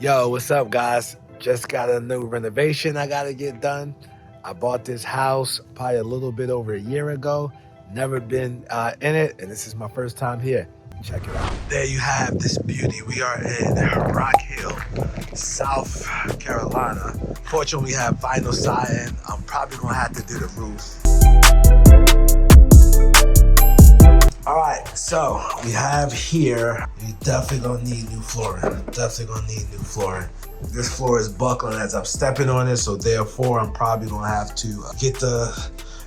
Yo, what's up, guys? Just got a new renovation I gotta get done. I bought this house probably a little bit over a year ago. Never been in it, and this is my first time here. Check it out. There you have this beauty. We are in Rock Hill, South Carolina. Fortunately, we have vinyl siding. I'm probably gonna have to do the roof. All right, so we have here, you definitely gonna need new flooring. This floor is buckling as I'm stepping on it, so therefore I'm probably gonna have to get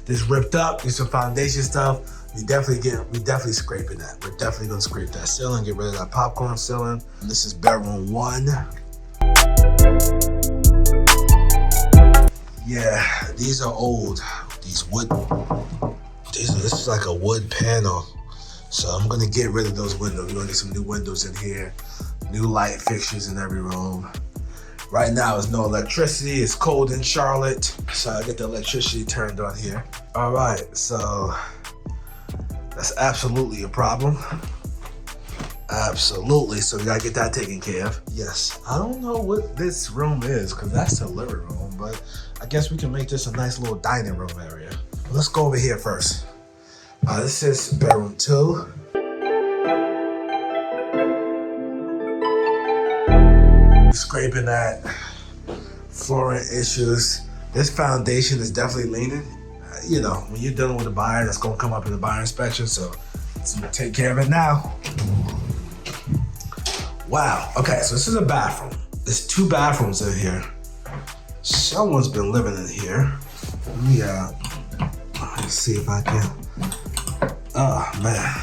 this ripped up, get some foundation stuff. We definitely scraping that. We're definitely gonna scrape that ceiling, get rid of that popcorn ceiling. And this is bedroom 1. Yeah, these are old. This is like a wood panel. So I'm gonna get rid of those windows. We're gonna get some new windows in here, new light fixtures in every room. Right now, there's no electricity. It's cold in Charlotte, so I get the electricity turned on here. All right, so that's absolutely a problem. Absolutely, so we gotta get that taken care of. Yes, I don't know what this room is, because that's the living room, but I guess we can make this a nice little dining room area. Let's go over here first. This is bedroom 2. Scraping that, flooring issues. This foundation is definitely leaning. You know, when you're dealing with a buyer, that's gonna come up in the buyer inspection, so let's take care of it now. Wow, okay, so this is a bathroom. There's 2 bathrooms in here. Someone's been living in here. Let's see if I can. Oh man,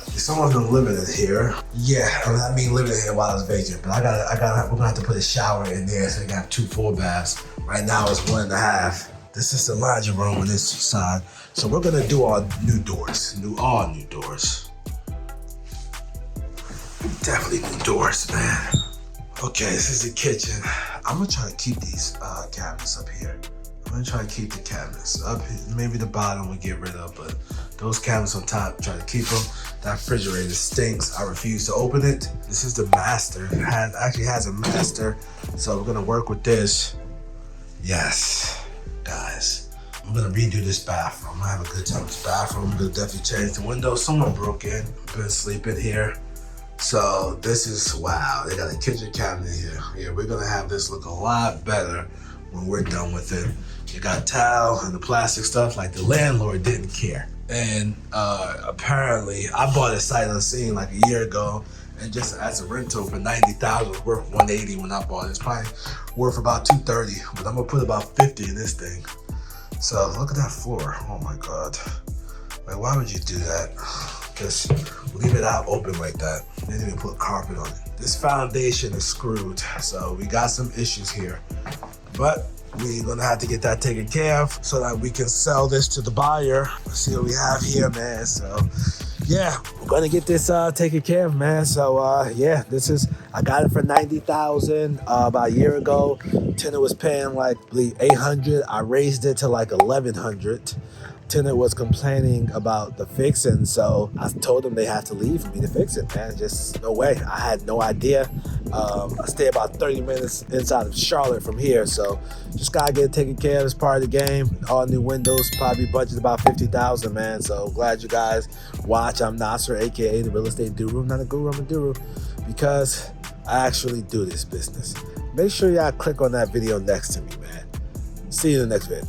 someone's been living in here. Yeah, I mean living in here while it's vacant, but we're gonna have to put a shower in there, so we got 2 full baths. Right now it's 1.5. This is the laundry room on this side. So we're gonna do all new doors. Definitely new doors, man. Okay, this is the kitchen. I'm gonna try to keep these cabinets up here. I'm gonna try to keep the cabinets up here. Maybe the bottom we get rid of, but those cabinets on top, try to keep them. That refrigerator stinks. I refuse to open it. This is the master. It actually has a master, so we're gonna work with this. Yes, guys. I'm gonna redo this bathroom. I'm gonna have a good time with this bathroom. I'm gonna definitely change the windows. Someone broke in. Been sleeping here. So this is, wow, they got a kitchen cabinet here. Yeah, we're gonna have this look a lot better when we're done with it. You got towel and the plastic stuff, like the landlord didn't care. And apparently, I bought a sight unseen like a year ago, and just as a rental for $90,000, was worth $180 when I bought it. It's probably worth about $230, but I'm gonna put about $50 in this thing. So look at that floor, oh my God. Like, why would you do that? Just leave it out open like that. They didn't even put carpet on it. This foundation is screwed, so we got some issues here. But we're gonna have to get that taken care of so that we can sell this to the buyer. Let's see what we have here, man. So yeah, we're gonna get this taken care of, man. So yeah, I got it for $90,000 about a year ago. Tenant was paying like $800. I raised it to like $1,100. Tenant was complaining about the fixing, so I told them they had to leave for me to fix it, man. Just no way. I had no idea. I stay about 30 minutes inside of Charlotte from here, so just gotta get it taken care of as part of the game. All new windows, probably budget about $50,000, man. So glad you guys watch. I'm Nasser, aka the real estate guru. I'm not a guru, I'm a guru, because I actually do this business. Make sure y'all click on that video next to me, man. See you in the next video.